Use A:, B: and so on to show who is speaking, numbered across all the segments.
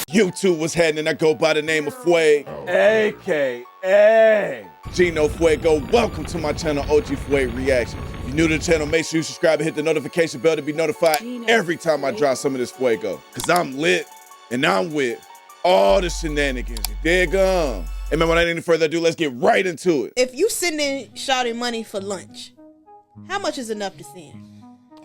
A: YouTube was heading and I go by the name of Fuego, a.k.a. Gino Fuego. Welcome to my channel, OG Fuego Reactions. If you're new to the channel, make sure you subscribe and hit the notification bell to be notified every time I drop some of this Fuego. Cause I'm lit and I'm with all the shenanigans, you dig? Hey man, without any further ado, let's get right into it.
B: If you sending shawty money for lunch, how much is enough to send?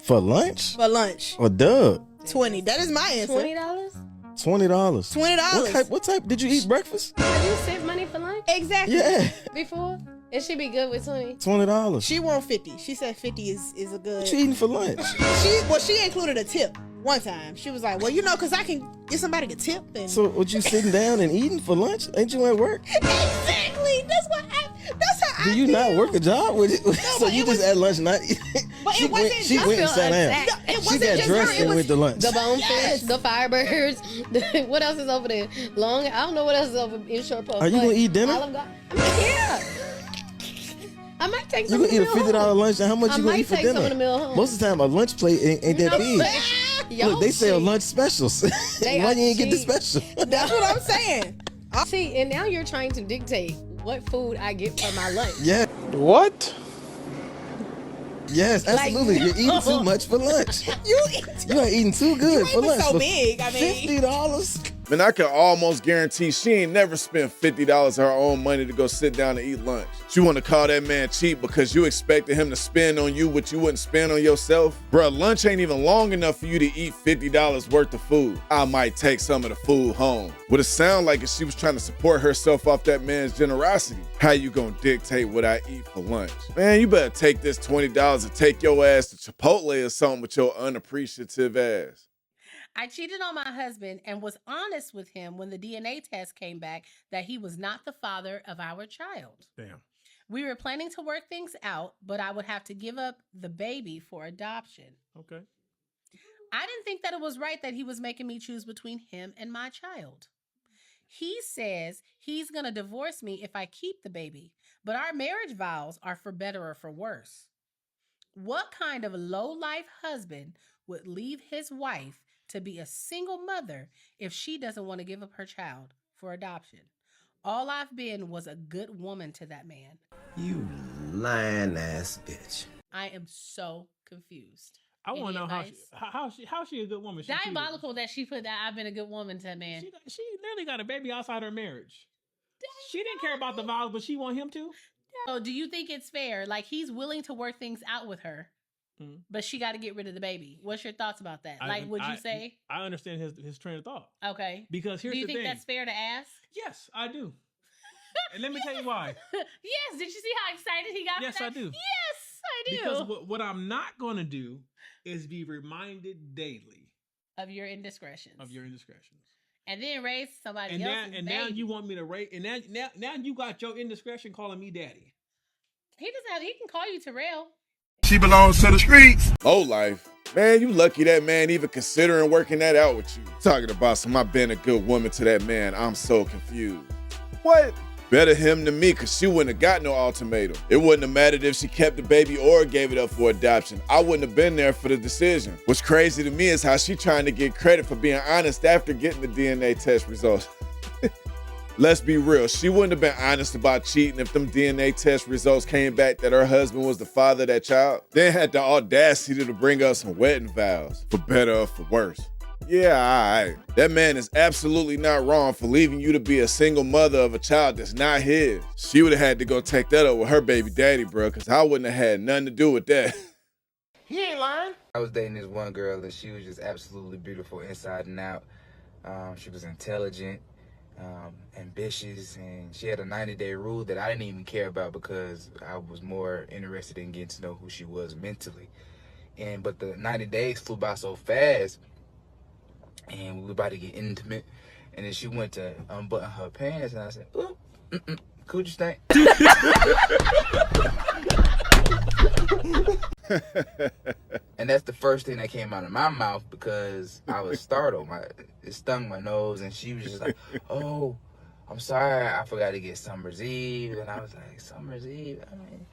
C: For lunch?
B: For lunch.
C: Or dub?
B: 20. That is my answer.
D: $20?
C: $20.
B: $20.
C: What type? Did you eat breakfast?
D: Have you sent money for lunch?
B: Exactly.
C: Yeah.
D: Before? It should be good with 20.
C: $20.
B: She want 50. She said 50 is a good.
C: What you eating for lunch?
B: She included a tip one time. She was like, well, you know, cause I can get somebody a tip. And
C: So, what you sitting down and eating for lunch? Ain't you at work?
B: exactly. That's how
C: Do
B: I
C: you
B: feel.
C: not work a job with it? So
B: but
C: you
B: it
C: just
B: was-
C: at lunch not?
B: But
C: she
B: it
C: went,
B: wasn't
C: she
B: just-
C: went and
D: I
C: sat
D: feel
C: down.
D: exact-
B: It
C: She
B: wasn't
C: got
B: just
C: dressed
B: her.
C: and
B: It was
C: went to lunch.
D: The bonefish,
B: Yes.
D: the Firebirds, what else is over there? I don't know what else is over in Short Puff.
C: Are you gonna eat dinner?
D: Olive Garden. Yeah. I might take
C: You
D: some
C: gonna
D: of
C: eat
D: the
C: a
D: meal
C: $50
D: home.
C: lunch, and how much
D: I
C: you gonna
D: might
C: eat for
D: take some of the
C: dinner?
D: meal home.
C: Most of the time, a lunch plate ain't that big.
D: Y'all
C: Look, they sell
D: cheap.
C: lunch specials. Why
D: They
C: you
D: are
C: ain't get the
D: cheap.
C: special?
B: That's what I'm saying.
D: See, and now you're trying to dictate what food I get for my lunch.
C: Yeah.
E: What?
C: Yes,
D: Like,
C: absolutely. You're eating
D: no.
C: too much for lunch.
B: You
C: You ain't eating too good
B: ain't
C: for
B: even
C: lunch.
B: so
C: For
B: big. I mean,
C: $50.
A: Man, I can almost guarantee she ain't never spent $50 of her own money to go sit down and eat lunch. She wanna call that man cheap because you expected him to spend on you what you wouldn't spend on yourself? Bruh, lunch ain't even long enough for you to eat $50 worth of food. I might take some of the food home. Would it sound like if she was trying to support herself off that man's generosity? How you gonna dictate what I eat for lunch? Man, you better take this $20 and take your ass to Chipotle or something with your unappreciative ass.
F: I cheated on my husband and was honest with him when the DNA test came back that he was not the father of our child.
E: Damn.
F: We were planning to work things out, but I would have to give up the baby for adoption.
E: Okay.
F: I didn't think that it was right that he was making me choose between him and my child. He says he's going to divorce me if I keep the baby, but our marriage vows are for better or for worse. What kind of low-life husband would leave his wife to be a single mother if she doesn't want to give up her child for adoption? All I've been was a good woman to that man.
G: You lying ass bitch.
F: I am so confused.
E: I want to know
F: Any advice?
E: how she a good woman. She cheated.
F: Diabolical that she put that I've been a good woman to that man.
E: She literally got a baby outside her marriage. She didn't care about the vows, but she want him to.
F: So do you think it's fair? Like he's willing to work things out with her, but she got to get rid of the baby. What's your thoughts about that? Would you say?
E: I understand his train of thought.
F: Okay.
E: Because here's
F: do you
E: the
F: think
E: thing.
F: that's fair to ask?
E: Yes, I do. And let me tell you why.
F: Yes. Did you see how excited he got?
E: Yes,
F: for that?
E: I do.
F: Yes, I do.
E: Because what I'm not going to do is be reminded daily
F: of your indiscretions. And then raise somebody
E: And
F: else's baby.
E: now you want me to rate, and now you got your indiscretion calling me daddy.
F: He can call you Terrell.
H: She belongs to the streets.
A: Low life. Man, you lucky that man even considering working that out with you. Talking about some I've been a good woman to that man. I'm so confused. What? Better him than me, cause she wouldn't have got no ultimatum. It wouldn't have mattered if she kept the baby or gave it up for adoption. I wouldn't have been there for the decision. What's crazy to me is how she trying to get credit for being honest after getting the DNA test results. Let's be real, she wouldn't have been honest about cheating if them DNA test results came back that her husband was the father of that child. Then had the audacity to bring up some wedding vows, for better or for worse. Yeah, all right. That man is absolutely not wrong for leaving you to be a single mother of a child that's not his. She would have had to go take that up with her baby daddy, bro, because I wouldn't have had nothing to do with that.
H: He ain't lying.
I: I was dating this one girl and she was just absolutely beautiful inside and out. She was intelligent, ambitious, and she had a 90-day rule that I didn't even care about because I was more interested in getting to know who she was mentally. But the 90 days flew by so fast, and we were about to get intimate, and then she went to unbutton her pants, and I said, "Ooh, coochie stink." And that's the first thing that came out of my mouth because I was startled. It stung my nose, and she was just like, "Oh, I'm sorry, I forgot to get Summer's Eve." And I was like, "Summer's Eve? I mean,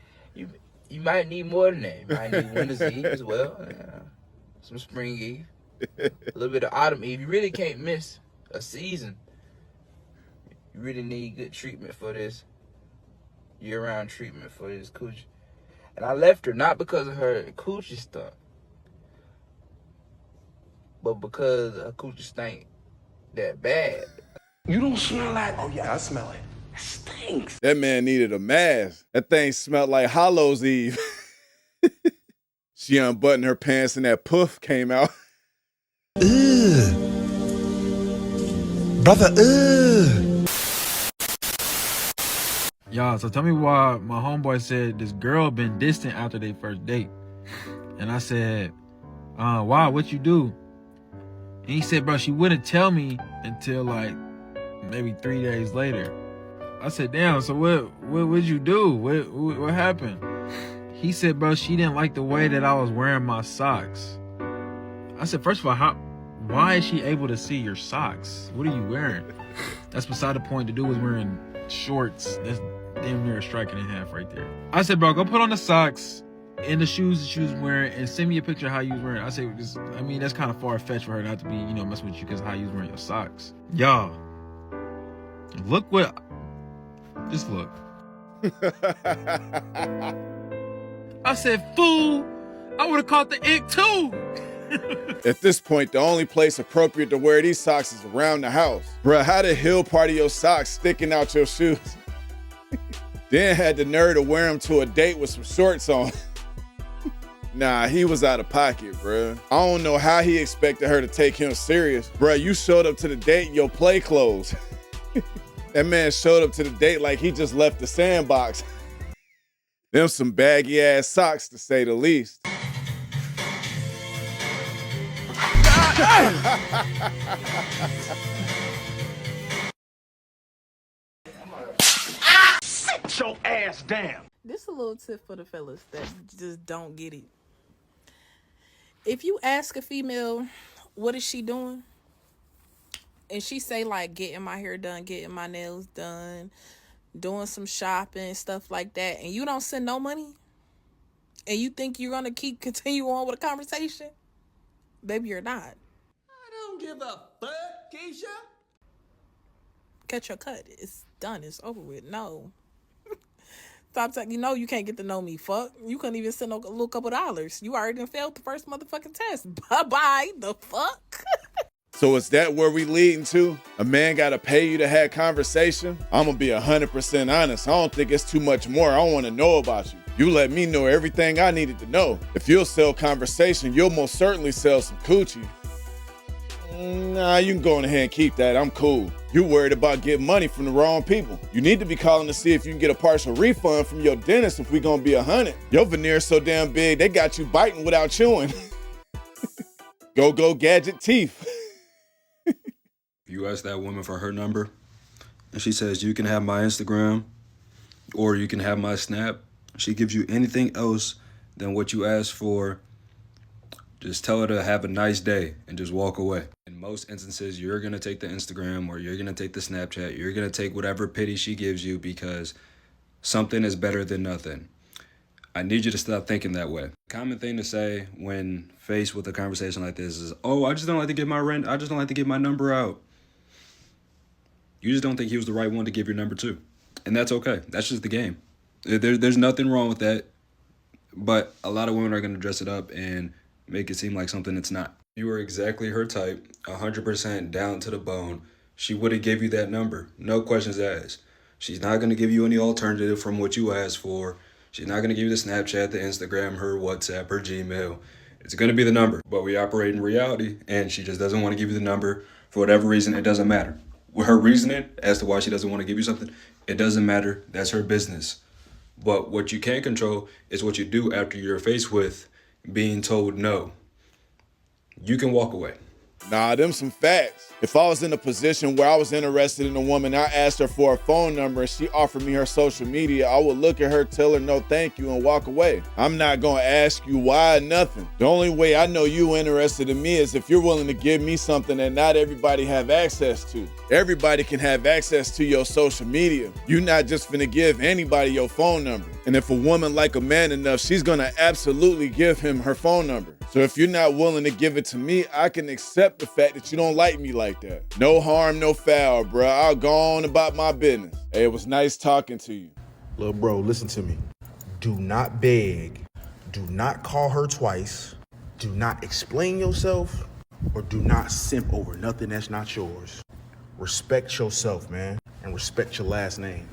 I: you might need more than that. You might need Winter's Eve as well." some spring Eve, a little bit of autumn Eve. You really can't miss a season. You really need good treatment for this, year-round treatment for this coochie. And I left her not because of her coochie stuff, but because her coochie stank that bad.
H: You don't smell like... Oh, yeah, I smell it. It stinks.
A: That man needed a mask. That thing smelled like Hollow's Eve. She unbuttoned her pants and that puff came out.
C: Ugh. Brother, ugh.
J: Y'all, so tell me why my homeboy said this girl been distant after their first date. And I said, wow, what you do? And he said, bro, she wouldn't tell me until like maybe 3 days later. I said, damn, so what'd you do? What happened? He said, bro, she didn't like the way that I was wearing my socks. I said, first of all, why is she able to see your socks? What are you wearing? That's beside the point. The dude was wearing shorts. That's damn near striking in half right there. I said, bro, go put on the socks and the shoes that she was wearing and send me a picture of how you was wearing. I said, I mean, that's kind of far-fetched for her not to be, messing with you because how you was wearing your socks. Y'all, look what, just look. I said, fool, I would have caught the ick too.
A: At this point, the only place appropriate to wear these socks is around the house. Bruh, how the hell part of your socks sticking out your shoes? Then had the nerve to wear them to a date with some shorts on. Nah, he was out of pocket, bruh. I don't know how he expected her to take him serious. Bruh, you showed up to the date in your play clothes. That man showed up to the date like he just left the sandbox. Them some baggy ass socks to say the least.
H: Sit your ass down.
B: This a little tip for the fellas that just don't get it. If you ask a female, what is she doing? And she say like getting my hair done, getting my nails done, doing some shopping, stuff like that, and you don't send no money, and you think you're gonna continue on with a conversation, baby, you're not.
H: I don't give a fuck, Keisha.
B: Cut your cut. It's done. It's over with. No. Stop saying, you can't get to know me. Fuck. You couldn't even send a little couple dollars. You already done failed the first motherfucking test. Bye-bye. The fuck?
A: So is that where we leading to? A man gotta pay you to have conversation? I'm gonna be 100% honest. I don't think it's too much more I wanna know about you. You let me know everything I needed to know. If you'll sell conversation, you'll most certainly sell some coochie. Nah, you can go on ahead and keep that. I'm cool. You worried about getting money from the wrong people. You need to be calling to see if you can get a partial refund from your dentist if we gonna be 100. Your veneer's so damn big, they got you biting without chewing. Go gadget teeth.
K: You ask that woman for her number, and she says, you can have my Instagram, or you can have my Snap. She gives you anything else than what you asked for. Just tell her to have a nice day and just walk away. In most instances, you're going to take the Instagram or you're going to take the Snapchat. You're going to take whatever pity she gives you because something is better than nothing. I need you to stop thinking that way. Common thing to say when faced with a conversation like this is, oh, I just don't like to get my rent. I just don't like to get my number out. You just don't think he was the right one to give your number to. And that's okay. That's just the game. There's nothing wrong with that. But a lot of women are going to dress it up and make it seem like something it's not. You were exactly her type, 100% down to the bone. She would have gave you that number. No questions asked. She's not going to give you any alternative from what you asked for. She's not going to give you the Snapchat, the Instagram, her WhatsApp, her Gmail. It's going to be the number. But we operate in reality, and she just doesn't want to give you the number. For whatever reason, it doesn't matter. With her reasoning as to why she doesn't want to give you something, it doesn't matter. That's her business. But what you can control is what you do after you're faced with being told no. You can walk away.
A: Nah, them some facts. If I was in a position where I was interested in a woman, I asked her for a phone number and she offered me her social media, I would look at her, tell her no thank you, and walk away. I'm not gonna ask you why or nothing. The only way I know you interested in me is if you're willing to give me something that not everybody have access to. Everybody can have access to your social media. You're not just finna give anybody your phone number. And if a woman like a man enough, she's gonna absolutely give him her phone number. So if you're not willing to give it to me, I can accept the fact that you don't like me like that. No harm, no foul, bro. I'll go on about my business. Hey, it was nice talking to you.
L: Little bro, listen to me. Do not beg. Do not call her twice. Do not explain yourself. Or do not simp over nothing that's not yours. Respect yourself, man. And respect your last name.